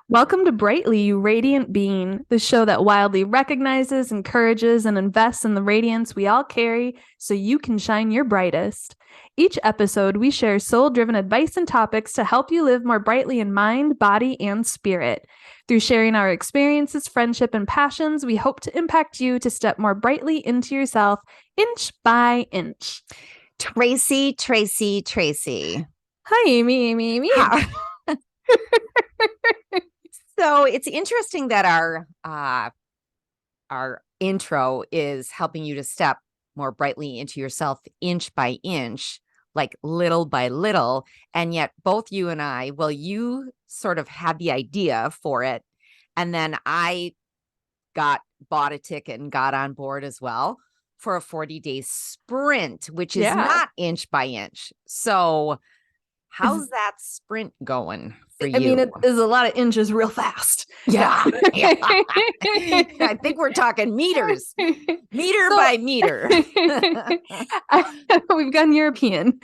Welcome to Brightly, you radiant being, the show that wildly recognizes, encourages, and invests in the radiance we all carry so you can shine your brightest. Each episode, we share soul driven advice and topics to help you live more brightly in mind, body, and spirit. Through sharing our experiences, friendship, and passions, we hope to impact you to step more brightly into yourself inch by inch. Tracy. Hi, Amy. Hi. So it's interesting that our intro is helping you to step more brightly into yourself inch by inch, like little by little. And yet both you and I, well, you sort of had the idea for it. And then I bought a ticket and got on board as well for a 40-day sprint, which is Yeah. not inch by inch. So how's that sprint going for you? I mean, it is a lot of inches real fast. Yeah. I think we're talking meters, by meter. We've gone European.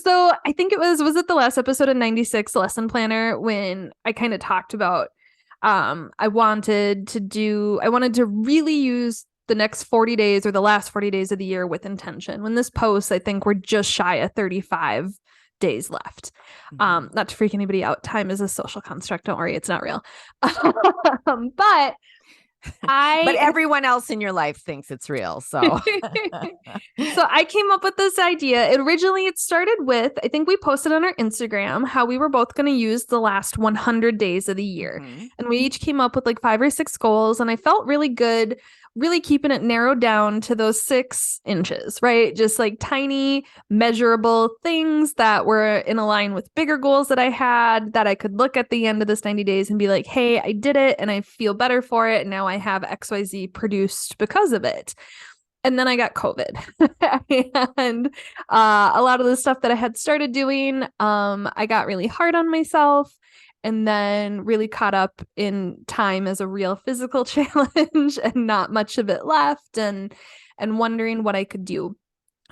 So I think was it the last episode of 96 Lesson Planner when I kind of talked about I wanted to really use the next 40 days or the last 40 days of the year with intention. When this posts, I think we're just shy of 35 days left. Not to freak anybody out. Time is a social construct. Don't worry, it's not real. But everyone else in your life thinks it's real. So I came up with this idea. It started with, I think we posted on our Instagram how we were both going to use the last 100 days of the year. And we each came up with like 5 or 6 goals. And I felt really good, really keeping it narrowed down to those 6 inches, right? Just like tiny, measurable things that were in line with bigger goals that I had that I could look at the end of this 90 days and be like, hey, I did it and I feel better for it. And now I have XYZ produced because of it. And then I got COVID and a lot of the stuff that I had started doing, I got really hard on myself and then really caught up in time as a real physical challenge and not much of it left and wondering what I could do.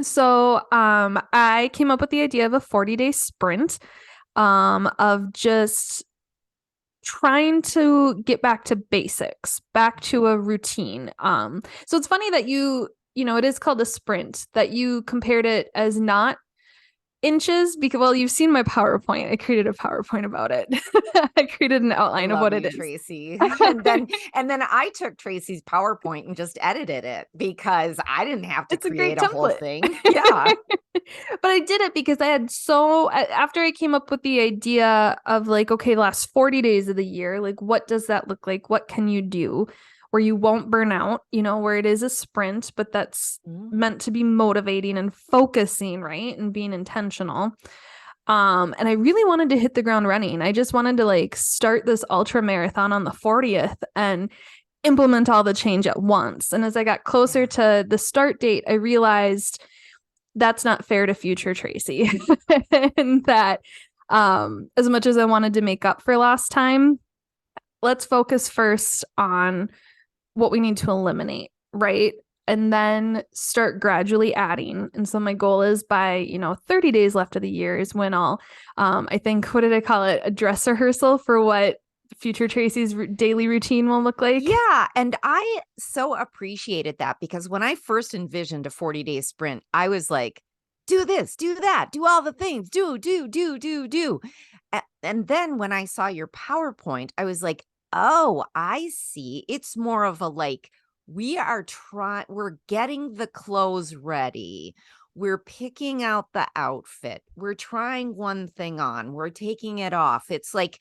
So I came up with the idea of a 40-day sprint of just trying to get back to basics, back to a routine. So it's funny that it is called a sprint, that you compared it as not inches because, well, you've seen my PowerPoint. I created a PowerPoint about it. I created an outline of what it is. Tracy. and then I took Tracy's PowerPoint and just edited it because I didn't have to create a whole thing. Yeah. But I did it because after I came up with the idea of like, okay, last 40 days of the year, like what does that look like? What can you do where you won't burn out, where it is a sprint, but that's meant to be motivating and focusing, right? And being intentional. And I really wanted to hit the ground running. I just wanted to like start this ultra marathon on the 40th and implement all the change at once. And as I got closer to the start date, I realized that's not fair to future Tracy. And that as much as I wanted to make up for lost time, let's focus first on what we need to eliminate, right? And then start gradually adding. And so my goal is by, 30 days left of the year is when I'll, I think, what did I call it? A dress rehearsal for what future Tracy's daily routine will look like. Yeah. And I so appreciated that because when I first envisioned a 40-day sprint, I was like, do this, do that, do all the things, do. And then when I saw your PowerPoint, I was like, oh, I see. It's more of a like, we're getting the clothes ready. We're picking out the outfit. We're trying one thing on. We're taking it off. It's like,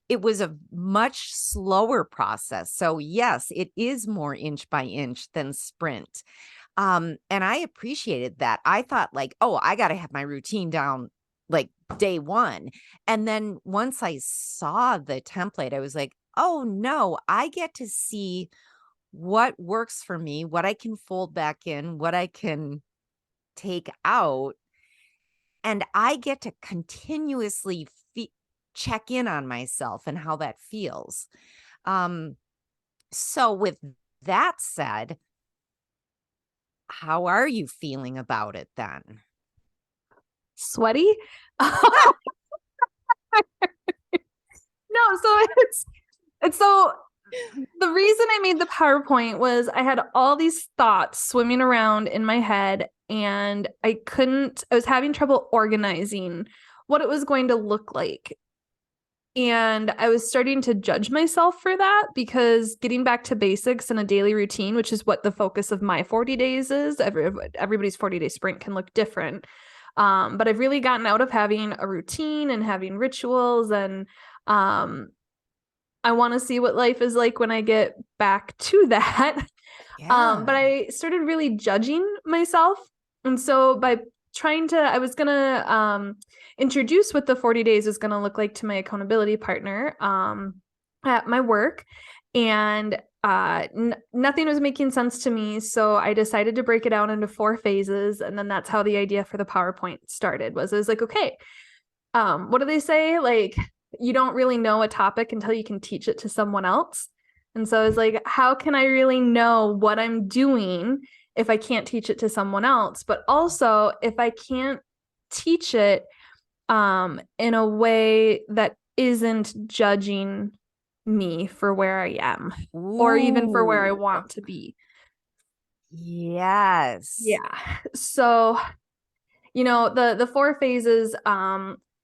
it was a much slower process. So yes, it is more inch by inch than sprint. And I appreciated that. I thought like, oh, I got to have my routine down like day one. And then once I saw the template, I was like, oh no, I get to see what works for me, what I can fold back in, what I can take out. And I get to continuously check in on myself and how that feels. So with that said, how are you feeling about it then? Sweaty? No, And so the reason I made the PowerPoint was I had all these thoughts swimming around in my head, and I was having trouble organizing what it was going to look like. And I was starting to judge myself for that, because getting back to basics and a daily routine, which is what the focus of my 40 days is, everybody's 40-day sprint can look different. But I've really gotten out of having a routine and having rituals, and I want to see what life is like when I get back to that. Yeah. But I started really judging myself. And so I was going to introduce what the 40 days is going to look like to my accountability partner at my work. And nothing was making sense to me. So I decided to break it down into 4 phases. And then that's how the idea for the PowerPoint started. I was like, okay, what do they say? Like, you don't really know a topic until you can teach it to someone else. And so I was like, how can I really know what I'm doing if I can't teach it to someone else? But also, if I can't teach it in a way that isn't judging me for where I am, or even for where I want to be. Yes. Yeah. So, the 4 phases,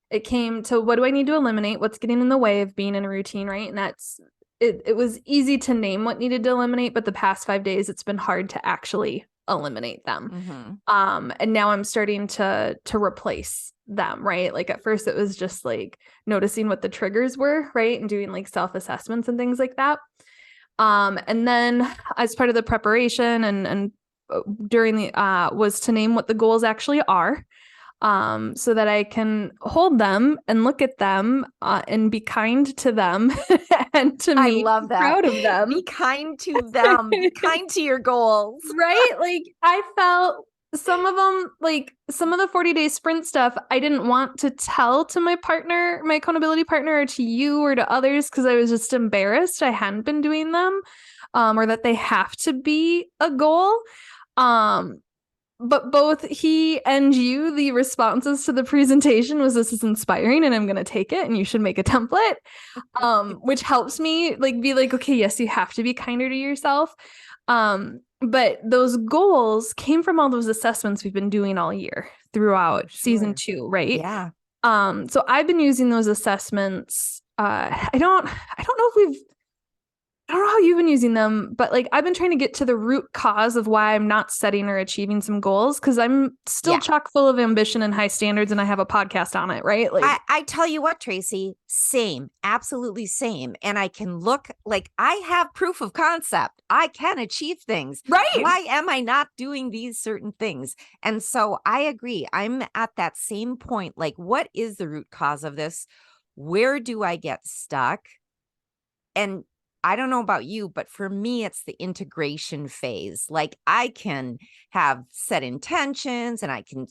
it came to, what do I need to eliminate? What's getting in the way of being in a routine, right? And it was easy to name what needed to eliminate, but the past 5 days, it's been hard to actually eliminate them. Mm-hmm. And now I'm starting to replace them, right? Like at first it was just like noticing what the triggers were, right? And doing like self-assessments and things like that. And then as part of the preparation and during the was to name what the goals actually are, so that I can hold them and look at them and be kind to them and to me. I love that. Proud of them. Be kind to them. Be kind to your goals. Right? Like I felt some of them, like some of the 40-day sprint stuff, I didn't want to tell to my partner, my accountability partner, or to you or to others, because I was just embarrassed I hadn't been doing them, or that they have to be a goal. But both he and you, the responses to the presentation was, this is inspiring and I'm going to take it and you should make a template, which helps me like be like, okay, yes, you have to be kinder to yourself. But those goals came from all those assessments we've been doing all year throughout season 2, right? Yeah. So I've been using those assessments. I don't know how you've been using them, but like I've been trying to get to the root cause of why I'm not setting or achieving some goals, because I'm still chock full of ambition and high standards, and I have a podcast on it, right? Like I tell you what, Tracy, same, absolutely same. And I can look, like I have proof of concept. I can achieve things. Right. Why am I not doing these certain things? And so I agree. I'm at that same point. Like, what is the root cause of this? Where do I get stuck? And I don't know about you, but for me, it's the integration phase. Like I can have set intentions and I can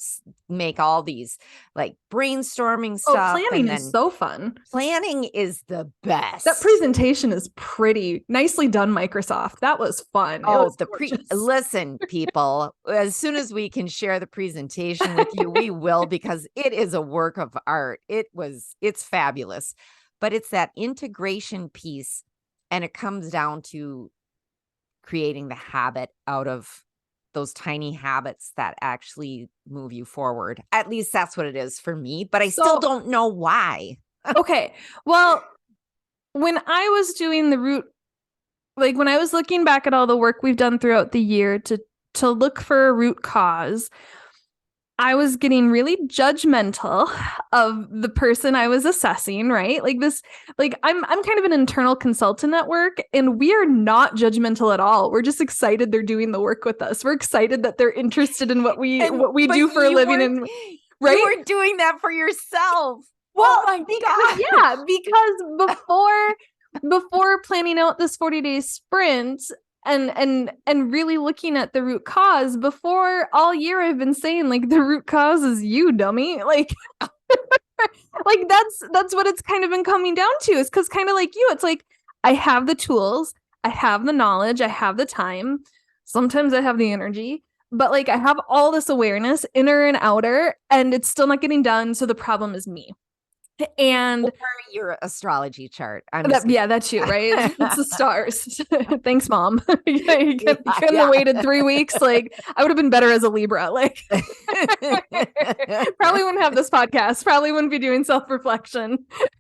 make all these like brainstorming stuff. Planning is so fun. Planning is the best. That presentation is pretty nicely done, Microsoft. That was fun. Oh, listen, people, as soon as we can share the presentation with you, we will, because it is a work of art. It's fabulous, but it's that integration piece. And it comes down to creating the habit out of those tiny habits that actually move you forward. At least that's what it is for me, but I still don't know why. Okay. Well, when I was doing the root, like when I was looking back at all the work we've done throughout the year to look for a root cause, I was getting really judgmental of the person I was assessing, right? Like this, like I'm kind of an internal consultant at work, and we are not judgmental at all. We're just excited they're doing the work with us. We're excited that they're interested in what we do for a living. And right, you were doing that for yourself. Well, oh my God. Yeah, because before planning out this 40-day sprint, and really looking at the root cause, before all year I've been saying like the root cause is you, dummy. Like like that's what it's kind of been coming down to, is because kind of like you, it's like I have the tools, I have the knowledge, I have the time, sometimes I have the energy, but like I have all this awareness, inner and outer, and it's still not getting done. So the problem is me. And or your astrology chart. I'm just yeah, that's you, right? It's the stars. Thanks, Mom. You couldn't have waited 3 weeks. Like, I would have been better as a Libra. Like, probably wouldn't have this podcast. Probably wouldn't be doing self-reflection.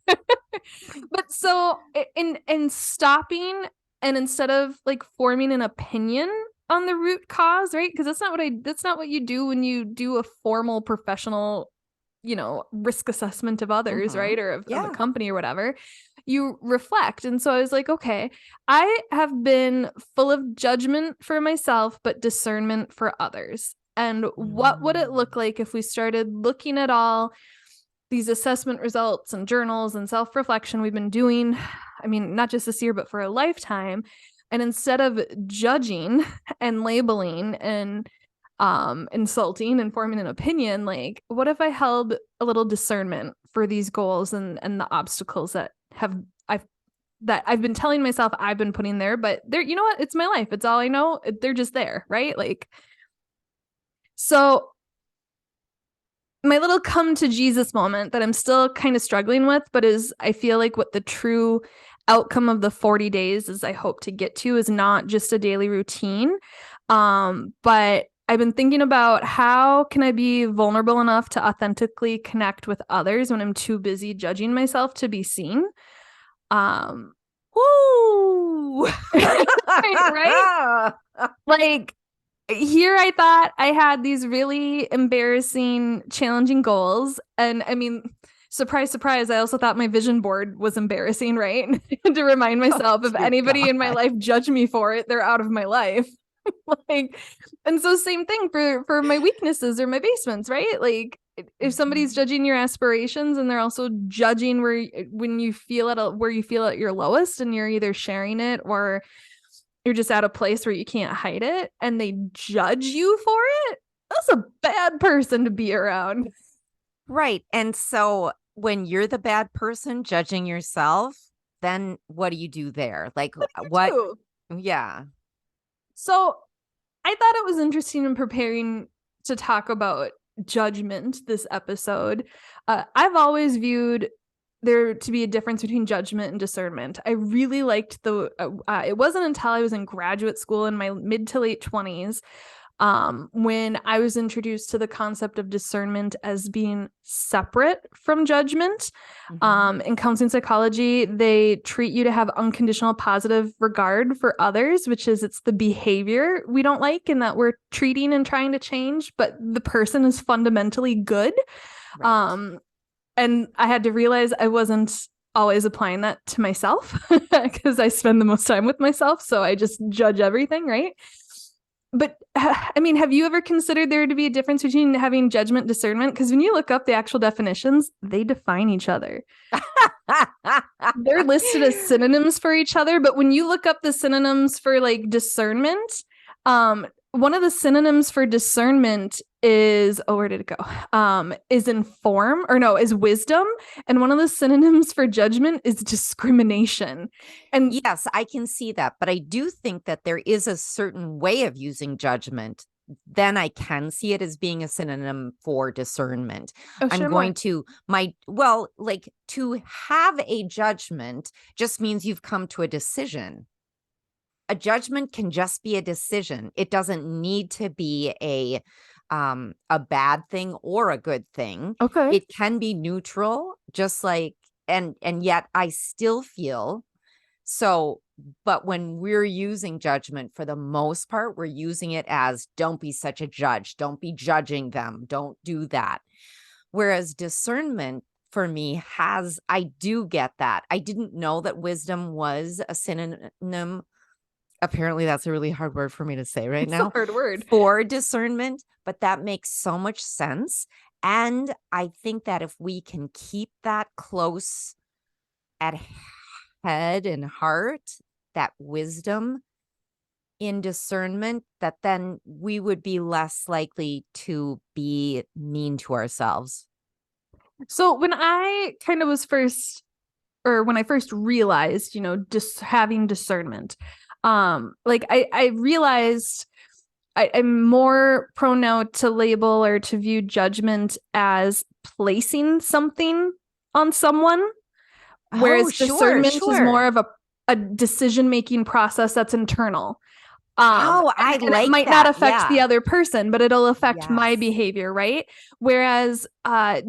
But so in stopping, and instead of like forming an opinion on the root cause, right? Because that's not what you do when you do a formal professional, risk assessment of others, right? Or of a company or whatever. You reflect. And so I was like, okay, I have been full of judgment for myself, but discernment for others. And what would it look like if we started looking at all these assessment results and journals and self-reflection we've been doing, I mean, not just this year, but for a lifetime. And instead of judging and labeling and insulting and forming an opinion, like, what if I held a little discernment for these goals and the obstacles that I've been telling myself I've been putting there, but they're, you know what? It's my life. It's all I know. They're just there, right? Like, so my little come to Jesus moment that I'm still kind of struggling with, but I feel like what the true outcome of the 40 days is I hope to get to is not just a daily routine. But I've been thinking about how can I be vulnerable enough to authentically connect with others when I'm too busy judging myself to be seen. Woo! Right? Like, here I thought I had these really embarrassing, challenging goals. And I mean, surprise, surprise, I also thought my vision board was embarrassing, right? To remind myself, if anybody in my life judge me for it, they're out of my life. Like, and so same thing for my weaknesses or my basements, right? Like, if somebody's judging your aspirations and they're also judging where you feel at your lowest, and you're either sharing it or you're just at a place where you can't hide it, and they judge you for it, that's a bad person to be around. Right. And so when you're the bad person judging yourself, then what do you do there? Like, what? Yeah. So I thought it was interesting in preparing to talk about judgment this episode. I've always viewed there to be a difference between judgment and discernment. I really liked it wasn't until I was in graduate school in my mid to late 20s when I was introduced to the concept of discernment as being separate from judgment. In counseling psychology, they treat you to have unconditional positive regard for others, which is it's the behavior we don't like and that we're treating and trying to change, but the person is fundamentally good. Right. And I had to realize I wasn't always applying that to myself because I spend the most time with myself. So I just judge everything, right? But I mean, have you ever considered there to be a difference between having judgment and discernment? Because when you look up the actual definitions, they define each other. They're listed as synonyms for each other. But when you look up the synonyms for like discernment, one of the synonyms for discernment is, where did it go? Is wisdom. And one of the synonyms for judgment is discrimination. And yes, I can see that. But I do think that there is a certain way of using judgment. Then I can see it as being a synonym for discernment. I'm going to to have a judgment just means you've come to a decision. A judgment can just be a decision. It doesn't need to be a bad thing or a good thing. Okay. It can be neutral, just like, and yet I still feel so, but when we're using judgment, for the most part, we're using it as don't be such a judge. Don't be judging them. Don't do that. Whereas discernment for me I do get that. I didn't know that wisdom was a synonym. Apparently that's a really hard word for me to say right now. It's a hard word. For discernment, but that makes so much sense. And I think that if we can keep that close at head and heart, that wisdom in discernment, that then we would be less likely to be mean to ourselves. So when I kind of when I first realized, just having discernment, I realized I'm more prone now to label or to view judgment as placing something on someone, Oh, whereas sure, discernment is more sure. of a decision-making process that's internal. Oh, I And it like might not that. affect the Yeah. other person, but it'll affect my Yes. behavior, right? Whereas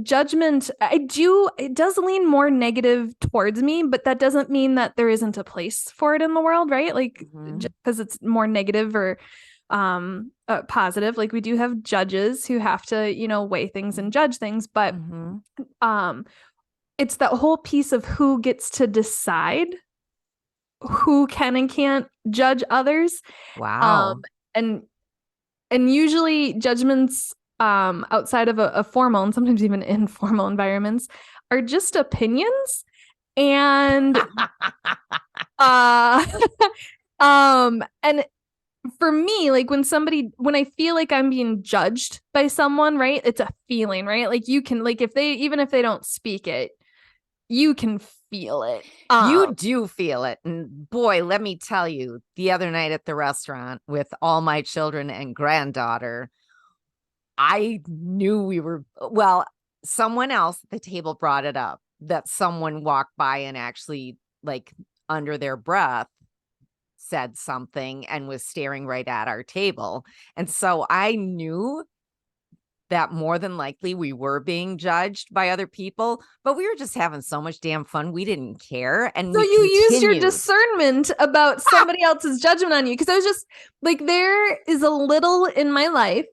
judgment, it does lean more negative towards me, but that doesn't mean that there isn't a place for it in the world, right? Like, Mhm. just because it's more negative or positive, like we do have judges who have to, weigh things and judge things, but Mhm. um it's that whole piece of who gets to decide who can and can't judge others. Um, Wow. and and usually judgments outside of a formal and sometimes even informal environments are just opinions. And uh and for me, like when I feel like I'm being judged by someone, right? It's a feeling, right? Like you can, like, even if they don't speak it, you can feel it. You do feel it. And boy, let me tell you, the other night at the restaurant with all my children and granddaughter, I knew well, someone else at the table brought it up that someone walked by and actually, like, under their breath said something and was staring right at our table. And so I knew that more than likely we were being judged by other people, but we were just having so much damn fun. We didn't care. And So we you used your continued. discernment about somebody else's judgment on you. Because I was just like, there is a little in my life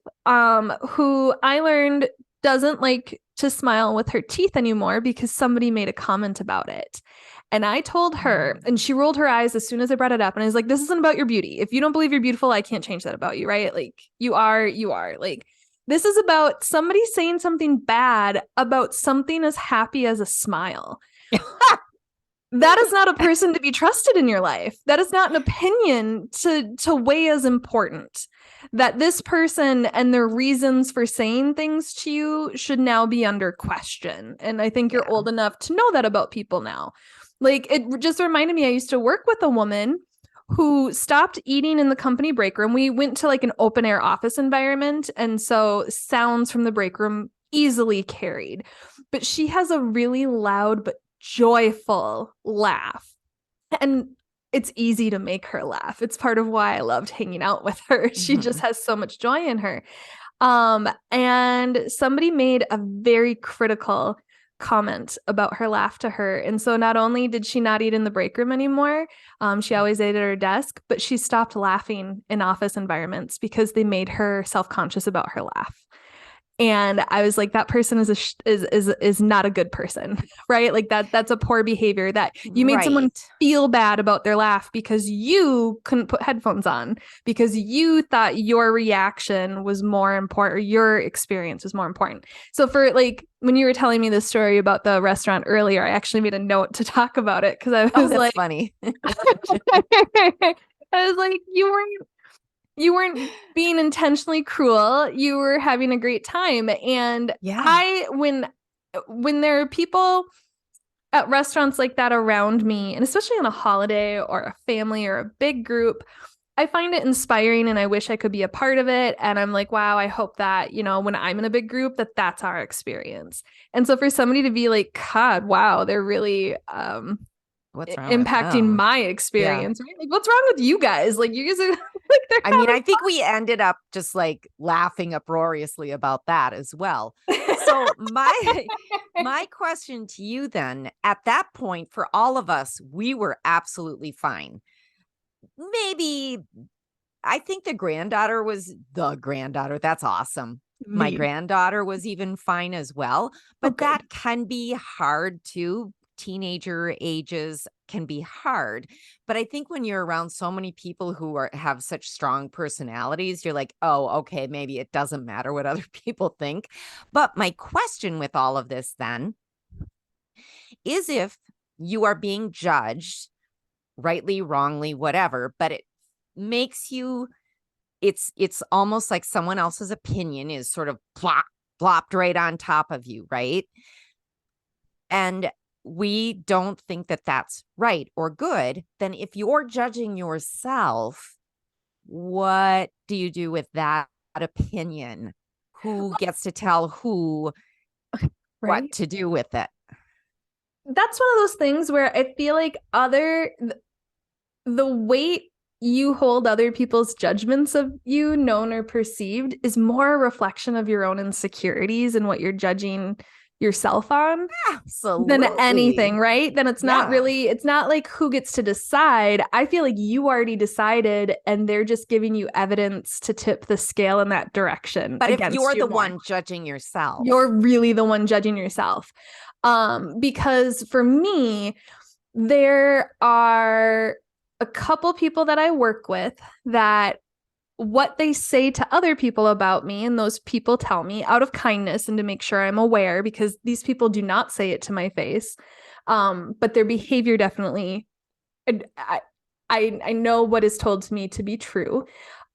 who I learned doesn't like to smile with her teeth anymore because somebody made a comment about it. And I told her, and she rolled her eyes as soon as I brought it up. And I was like, this isn't about your beauty. If you don't believe you're beautiful, I can't change that about you, right? Like, you are, you are. Like, this is about somebody saying something bad about something as happy as a smile. That is not a person to be trusted in your life. That is not an opinion to weigh as important. That this person and their reasons for saying things to you should now be under question. And I think you're Yeah. old enough to know that about people now. Like, it just reminded me, I used to work with a woman who stopped eating in the company break room. We went to like an open air office environment, and so sounds from the break room easily carried. But she has a really loud but joyful laugh. And it's easy to make her laugh. It's part of why I loved hanging out with her. She just Mhm. has so much joy in her. And somebody made a very critical comment about her laugh to her. And so not only did she not eat in the break room anymore, she always ate at her desk, but she stopped laughing in office environments because they made her self-conscious about her laugh. And I was like, that person is not a good person, right? Like that's a poor behavior, that you made someone Right. feel bad about their laugh because you couldn't put headphones on, because you thought your reaction was more important, or your experience was more important. So for, like, when you were telling me this story about the restaurant earlier, I actually made a note to talk about it because I Oh, was that's like, funny. I was like, you weren't being intentionally cruel. You were having a great time. And Yeah. when there are people at restaurants like that around me, and especially on a holiday or a family or a big group, I find it inspiring and I wish I could be a part of it. And I'm like, wow, I hope that, when I'm in a big group, that's our experience. And so for somebody to be like, God, wow, they're really What's wrong with impacting them? my Yeah. experience, right? Like, what's wrong with you guys? Like, you guys are like, they're I mean, having I think we ended up just like laughing uproariously about that as well. So my question to you then, at that point for all of us, we were absolutely fine. Maybe I think the granddaughter. That's awesome. My the granddaughter was even fine as well, oh, but good. that can be hard too. Teenager ages can be hard. But I think when you're around so many people who have such strong personalities, you're like, oh, okay, maybe it doesn't matter what other people think. But my question with all of this then is, if you are being judged, rightly, wrongly, whatever, but it makes you it's almost like someone else's opinion is sort of plopped right on top of you, right? And we don't think that that's right or good. Then if you're judging yourself, what do you do with that opinion? Who gets to tell who what Right. to do with it? that's one of those things where I feel like the weight you hold other people's judgments of you, known or perceived, is more a reflection of your own insecurities and what you're judging yourself on than anything, Absolutely. right? Then Yeah. it's not like who gets to decide. I feel like you already decided and they're just giving you evidence to tip the scale in that direction But if against you're you the more. one judging yourself, You're really the one judging yourself. Because for me, there are a couple people that I work with that what they say to other people about me, and those people tell me out of kindness and to make sure I'm aware, because these people do not say it to my face. But their behavior definitely, I, I know what is told to me to be true.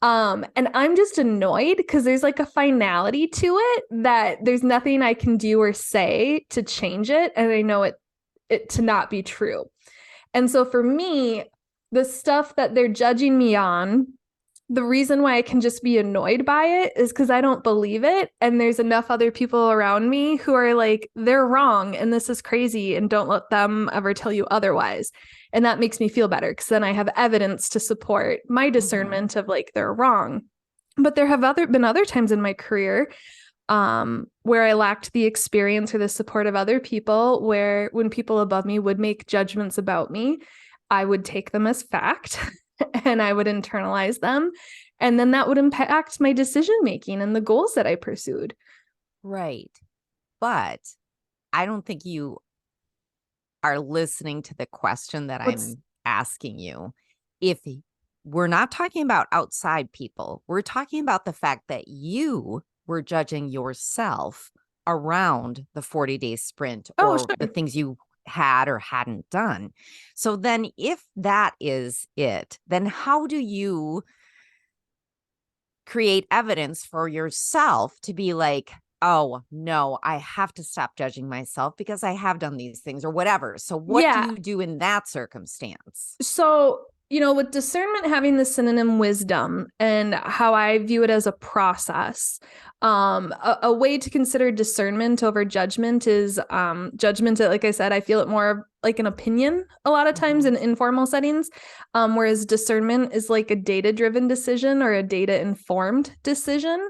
And I'm just annoyed because there's like a finality to it that there's nothing I can do or say to change it. And I know it to not be true. And so for me, the stuff that they're judging me on, the reason why I can just be annoyed by it is because I don't believe it. And there's enough other people around me who are like, they're wrong and this is crazy. And don't let them ever tell you otherwise. And that makes me feel better because then I have evidence to support my discernment of like, they're wrong. But there have been other times in my career where I lacked the experience or the support of other people, where when people above me would make judgments about me, I would take them as fact and I would internalize them. And then that would impact my decision making and the goals that I pursued. right. But I don't think you are listening to the question that What's I'm asking you. If we're not talking about outside people, we're talking about the fact that you were judging yourself around the 40-day sprint oh, or the sure. things you had or hadn't done. So then if that is it, then how do you create evidence for yourself to be like, oh, no, I have to stop judging myself because I have done these things or whatever. So, what do Yeah. you do in that circumstance? So, with discernment having the synonym wisdom and how I view it as a process, a way to consider discernment over judgment is judgment. Like I said, I feel it more like an opinion a lot of times in informal settings, whereas discernment is like a data-driven decision or a data-informed decision.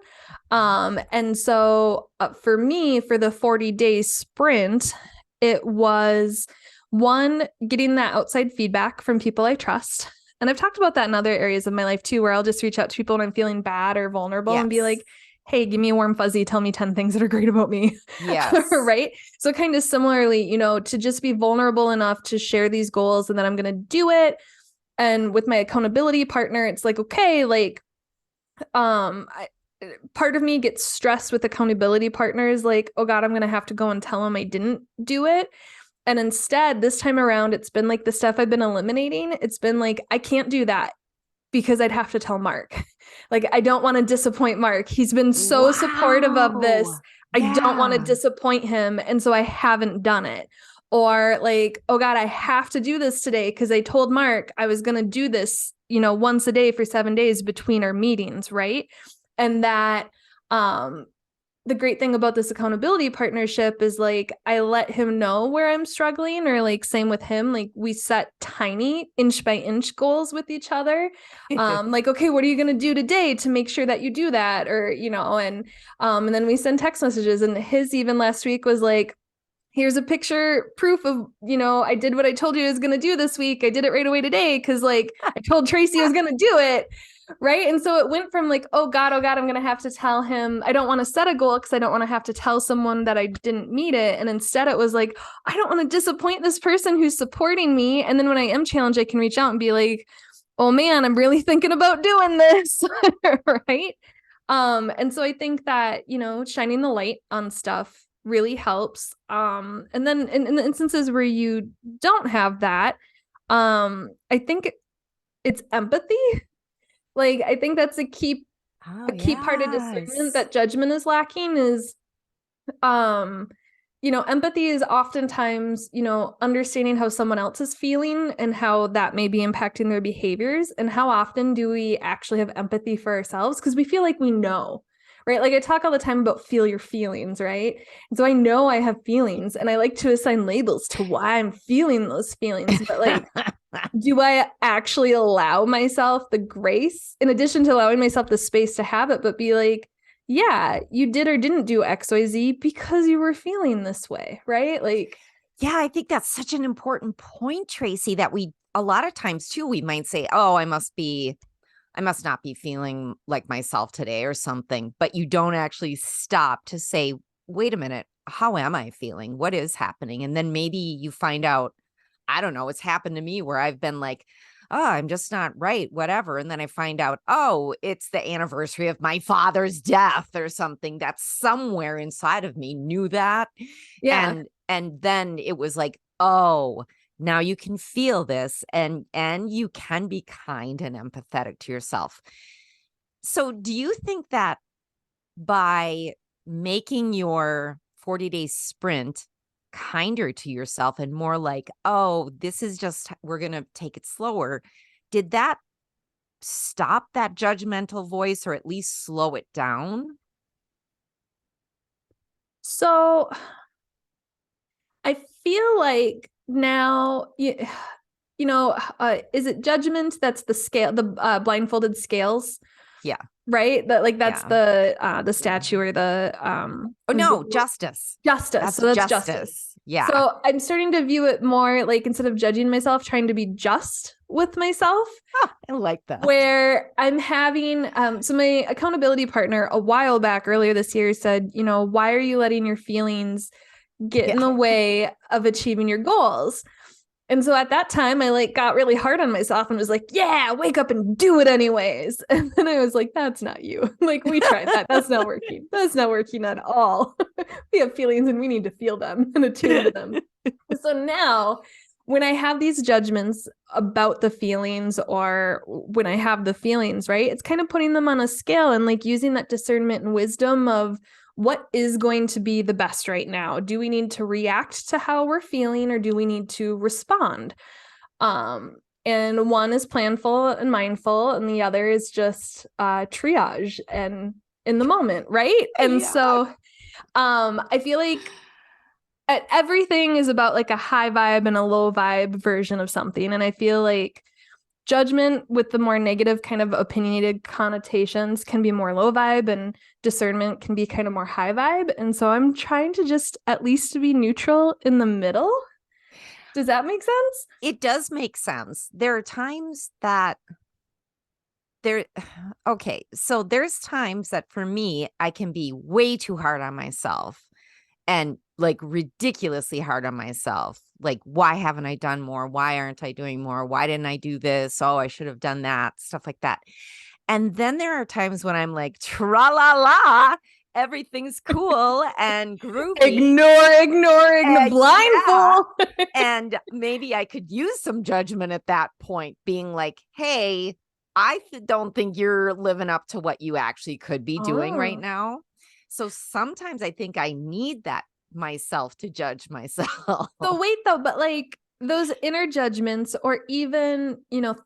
And so for me, for the 40-day sprint, it was one, getting that outside feedback from people I trust. And I've talked about that in other areas of my life too, where I'll just reach out to people when I'm feeling bad or vulnerable and be Yes. like, hey, give me a warm fuzzy, tell me 10 things that are great about me. Yes. Right. So, kind of similarly, to just be vulnerable enough to share these goals and then I'm going to do it. And with my accountability partner, it's like, okay, like, part of me gets stressed with accountability partners, like, oh God, I'm going to have to go and tell them I didn't do it. And instead, this time around, it's been like the stuff I've been eliminating. It's been like, I can't do that because I'd have to tell Mark. Like, I don't want to disappoint Mark. He's been so supportive of this. Wow. I don't want to Yeah. disappoint him. And so I haven't done it. Or like, oh God, I have to do this today because I told Mark I was going to do this, once a day for 7 days between our meetings. Right. And that, the great thing about this accountability partnership is like I let him know where I'm struggling, or like same with him, like we set tiny inch by inch goals with each other. Like, okay, what are you going to do today to make sure that you do that? Or, and then we send text messages, and his even last week was like, here's a picture proof of, I did what I told you I was going to do this week. I did it right away today because like I told Tracy I was going to do it. Right. And so it went from like, oh God, I'm going to have to tell him I don't want to set a goal because I don't want to have to tell someone that I didn't meet it. And instead it was like, I don't want to disappoint this person who's supporting me. And then when I am challenged, I can reach out and be like, oh man, I'm really thinking about doing this. Right. And so I think that, shining the light on stuff really helps. And then in the instances where you don't have that, I think it's empathy. Like, I think that's Oh, a key part of discernment yes. that judgment is lacking is, um, empathy is oftentimes, understanding how someone else is feeling and how that may be impacting their behaviors. And how often do we actually have empathy for ourselves? Because we feel like we know, right? Like I talk all the time about feel your feelings, right? And so I know I have feelings and I like to assign labels to why I'm feeling those feelings, but like, do I actually allow myself the grace in addition to allowing myself the space to have it, but be like, yeah, you did or didn't do XYZ because you were feeling this way, right? Like, yeah, I think that's such an important point, Tracy, that a lot of times too, we might say, oh, I must not be feeling like myself today or something, but you don't actually stop to say, wait a minute, how am I feeling? What is happening? And then maybe you find out, I don't know, it's happened to me where I've been like, oh, I'm just not right, whatever. And then I find out, oh, it's the anniversary of my father's death or something that somewhere inside of me knew that. yeah. And then it was like, oh, now you can feel this and you can be kind and empathetic to yourself. So do you think that by making your 40-day sprint kinder to yourself and more like, oh, this is just, we're going to take it slower, did that stop that judgmental voice or at least slow it down? So I feel like now, is it Judgment? That's the scale, the blindfolded scales, Yeah. right? That like that's Yeah. the statue or the Oh no, justice. justice. So that's justice. Yeah. So I'm starting to view it more like instead of judging myself, trying to be just with myself. Oh, I like that. Where I'm having so my accountability partner a while back earlier this year said, why are you letting your feelings get in the way of achieving your goals? And so at that time, I like got really hard on myself and was like, yeah, wake up and do it anyways. And then I was like, that's not you. Like we tried that. That's not working. That's not working at all. We have feelings and we need to feel them and attune to them. So now when I have these judgments about the feelings or when I have the feelings, right, it's kind of putting them on a scale and like using that discernment and wisdom of what is going to be the best right now? Do we need to react to how we're feeling or do we need to respond? And one is planful and mindful, and the other is just triage and in the moment, right? And so I feel like everything is about like a high vibe and a low vibe version of something. And I feel like judgment with the more negative kind of opinionated connotations can be more low vibe and discernment can be kind of more high vibe. And so I'm trying to just at least to be neutral in the middle. Does that make sense? It does make sense. There are times that okay, so there's times that for me, I can be way too hard on myself and like ridiculously hard on myself. Like, why haven't I done more? Why aren't I doing more? Why didn't I do this? Oh, I should have done that, stuff like that. And then there are times when I'm like, tra la la, everything's cool and groovy. Ignore, blindfold. Yeah. And maybe I could use some judgment at that point, being like, hey, I don't think you're living up to what you actually could be doing right now. So sometimes I think I need that myself to judge myself. So wait though, but like those inner judgments or even,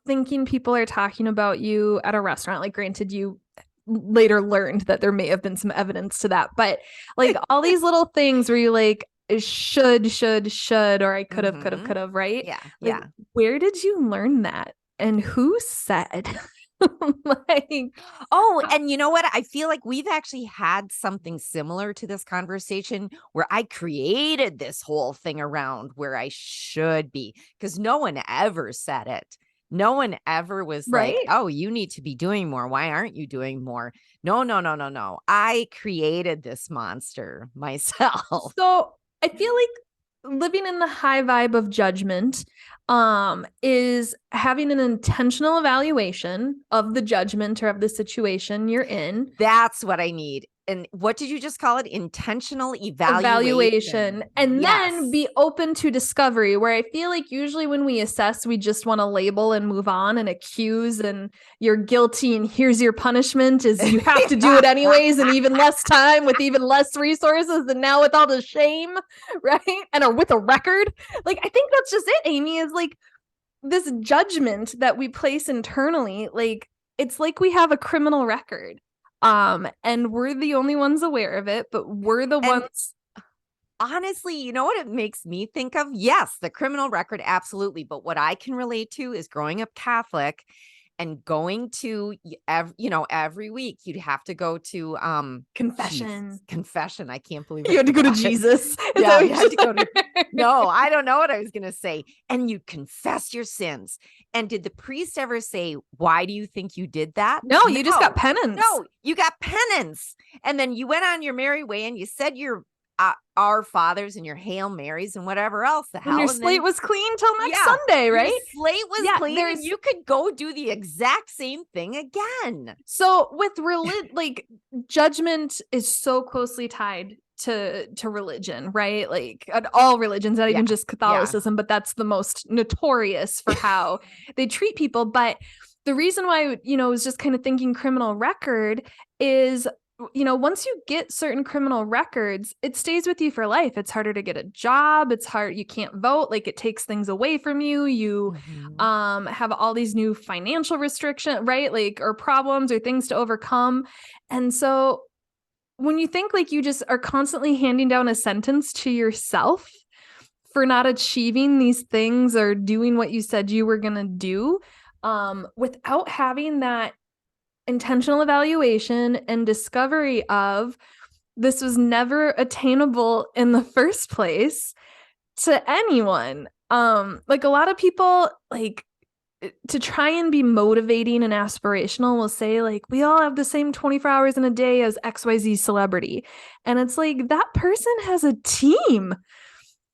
thinking people are talking about you at a restaurant, like granted you later learned that there may have been some evidence to that, but like all these little things where you like should, or I could have, right? Yeah. Like, yeah. Where did you learn that? And who said? And you know what? I feel like we've actually had something similar to this conversation where I created this whole thing around where I should be, because no one ever said it. No one ever was right? like, oh, you need to be doing more. Why aren't you doing more? No. I created this monster myself. So I feel like living in the high vibe of judgment is having an intentional evaluation of the judgment or of the situation you're in. That's what I need. And what did you just call it? Intentional evaluation. And then be open to discovery, where I feel like usually when we assess, we just want to label and move on and accuse and you're guilty and here's your punishment is you have to do it anyways and even less time with even less resources and now with all the shame, right? And or with a record. Like, I think that's just it, Amy, is like this judgment that we place internally, like it's like we have a criminal record. And we're the only ones aware of it, but we're the And ones. honestly, you know what it makes me think of? Yes, the criminal record, absolutely. But what I can relate to is growing up Catholic and going to every week you'd have to go to Jesus, Confession. confession. I can't believe I You had to go to forgot it. Jesus. Is that Yeah, what you had to go to you- no, I don't know what I was gonna say. And you confess your sins. And did the priest ever say, why do you think you did that? No, you just got penance. No, you got penance. And then you went on your merry way and you said your our fathers and your Hail Marys and whatever else the And hell. your And slate then was clean till next Sunday, your right? slate was Yeah, clean and you could go do the exact same thing again. So with religion, like judgment is so closely tied to religion, right? Like all religions, not even just Catholicism, but that's the most notorious for how they treat people. But the reason why, I was just kind of thinking criminal record is, once you get certain criminal records, it stays with you for life. It's harder to get a job. It's hard. You can't vote. Like it takes things away from you. You have all these new financial restrictions, right? Like, or problems or things to overcome. And so when you think like you just are constantly handing down a sentence to yourself for not achieving these things or doing what you said you were going to do, without having that intentional evaluation and discovery of this was never attainable in the first place to anyone. Like a lot of people, like, to try and be motivating and aspirational, will say like, we all have the same 24 hours in a day as XYZ celebrity. And it's like, that person has a team.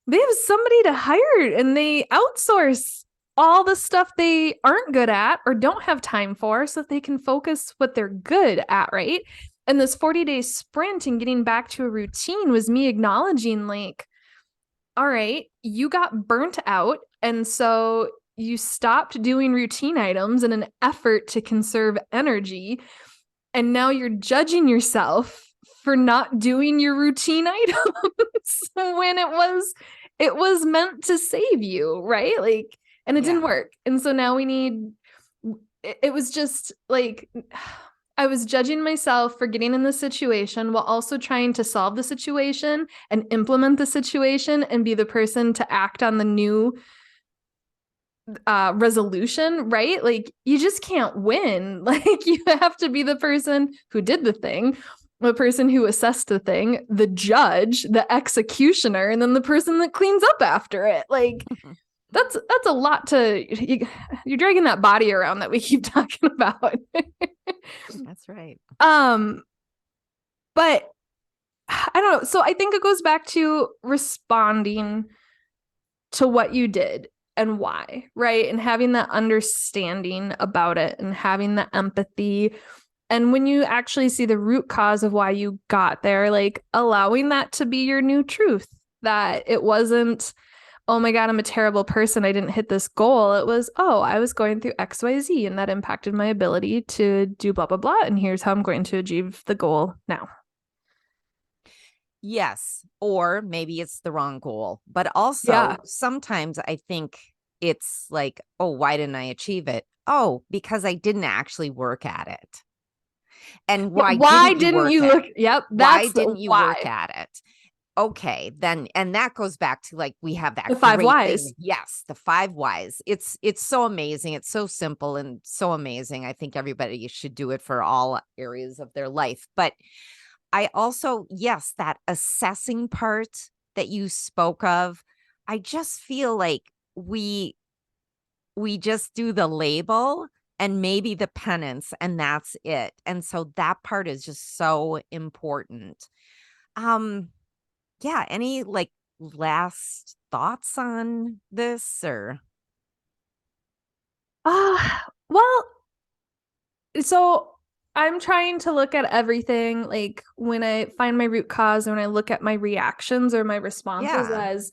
They have somebody to hire and they outsource all the stuff they aren't good at or don't have time for so that they can focus what they're good at, right? And this 40-day sprint and getting back to a routine was me acknowledging like, all right, you got burnt out. And so you stopped doing routine items in an effort to conserve energy. And now you're judging yourself for not doing your routine items when it was meant to save you, right? Like, and it didn't work. And so now it was just like, I was judging myself for getting in the situation while also trying to solve the situation and implement the situation and be the person to act on the new resolution, right? Like you just can't win. Like you have to be the person who did the thing, the person who assessed the thing, the judge, the executioner, and then the person that cleans up after it. Like that's a lot you're dragging that body around that we keep talking about. That's right. But I don't know. So I think it goes back to responding to what you did and why, right? And having that understanding about it and having the empathy. And when you actually see the root cause of why you got there, like allowing that to be your new truth, that it wasn't, oh my God, I'm a terrible person, I didn't hit this goal. It was, oh, I was going through XYZ and that impacted my ability to do blah, blah, blah. And here's how I'm going to achieve the goal now. Yes. Or maybe it's the wrong goal. But also sometimes I think it's like, oh, why didn't I achieve it? Oh, because I didn't actually work at it. And why didn't you look? Yep. Why didn't you work at it? Okay, then, and that goes back to like, we have that the 5 whys. Thing. Yes, the 5 whys. It's so amazing. It's so simple and so amazing. I think everybody should do it for all areas of their life. But I also, yes, that assessing part that you spoke of, I just feel like we just do the label and maybe the penance and that's it. And so that part is just so important. Yeah, any like last thoughts on this or? Well, so I'm trying to look at everything like when I find my root cause, when I look at my reactions or my responses as,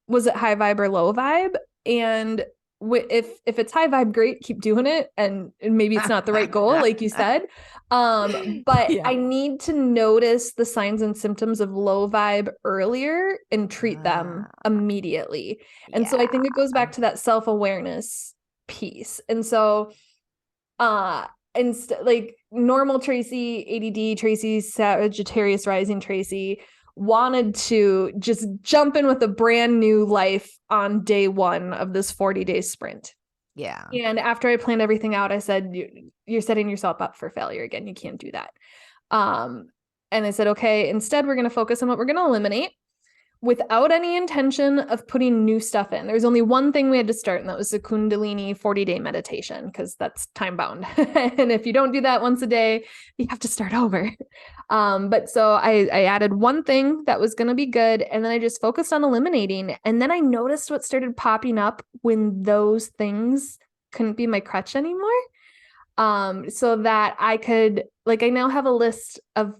was it high vibe or low vibe? And if it's high vibe, great, keep doing it. And maybe it's not the right goal, like you said. But I need to notice the signs and symptoms of low vibe earlier and treat them immediately. And so I think it goes back to that self-awareness piece. And so, like normal Tracy, ADD Tracy, Sagittarius rising Tracy wanted to just jump in with a brand new life on day 1 of this 40-day sprint. Yeah. And after I planned everything out, I said, you're setting yourself up for failure again. You can't do that. And I said, okay, instead, we're going to focus on what we're going to eliminate without any intention of putting new stuff in. There was only one thing we had to start, and that was the Kundalini 40-day meditation, because that's time bound. And if you don't do that once a day, you have to start over. But so I added one thing that was going to be good, and then I just focused on eliminating. And then I noticed what started popping up when those things couldn't be my crutch anymore. So that I could, like, I now have a list of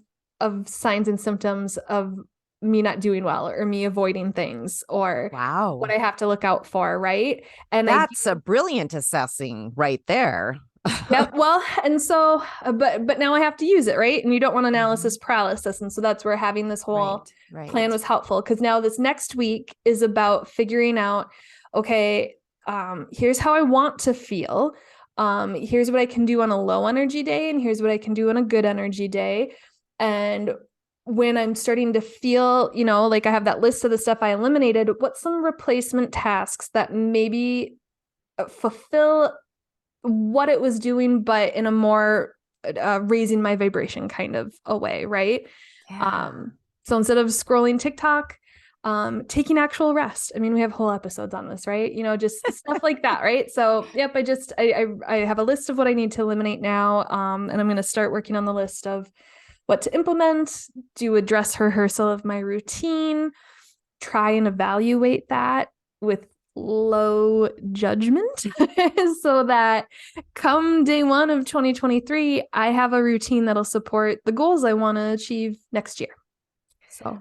signs and symptoms of me not doing well or me avoiding things or what I have to look out for. Right. And that's a brilliant assessing right there. Yep. Well, and so, but now I have to use it. Right. And you don't want analysis paralysis. And so that's where having this whole plan was helpful. Cause now this next week is about figuring out, okay, here's how I want to feel. Here's what I can do on a low energy day. And here's what I can do on a good energy day. And when I'm starting to feel, like I have that list of the stuff I eliminated, what's some replacement tasks that maybe fulfill what it was doing, but in a more raising my vibration kind of a way, right? Yeah. So instead of scrolling TikTok, taking actual rest. I mean, we have whole episodes on this, right? Just stuff like that, right? So, yep, I have a list of what I need to eliminate now, and I'm going to start working on the list of what to implement, do a dress rehearsal of my routine, try and evaluate that with low judgment so that come day 1 of 2023, I have a routine that'll support the goals I want to achieve next year. So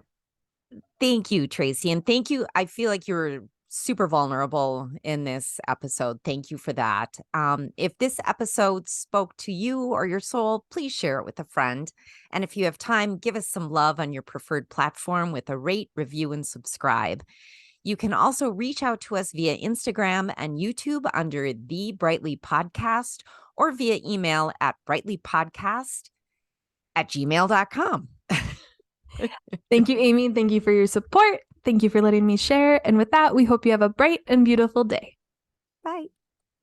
thank you, Tracy. And thank you. I feel like you're super vulnerable in this episode. Thank you for that. If this episode spoke to you or your soul, please share it with a friend. And if you have time, give us some love on your preferred platform with a rate, review, and subscribe. You can also reach out to us via Instagram and YouTube under The Brightly Podcast or via email at brightlypodcast@gmail.com. Thank you, Amy. Thank you for your support. Thank you for letting me share. And with that, we hope you have a bright and beautiful day. Bye.